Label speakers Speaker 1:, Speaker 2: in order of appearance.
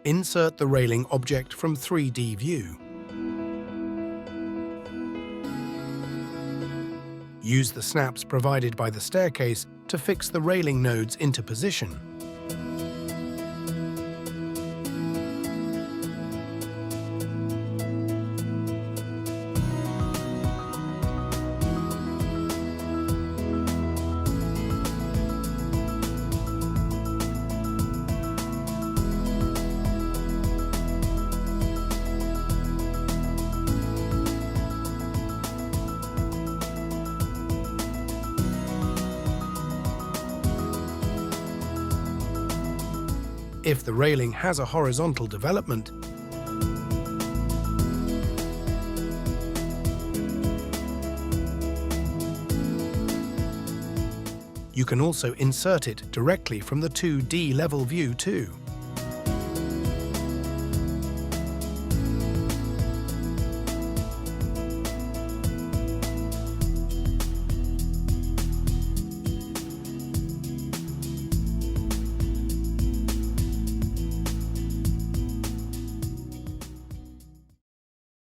Speaker 1: Insert the railing object from 3D view. Use the snaps provided by the staircase to fix the railing nodes into position. If the railing has a horizontal development, you can also insert it directly from the 2D level view too.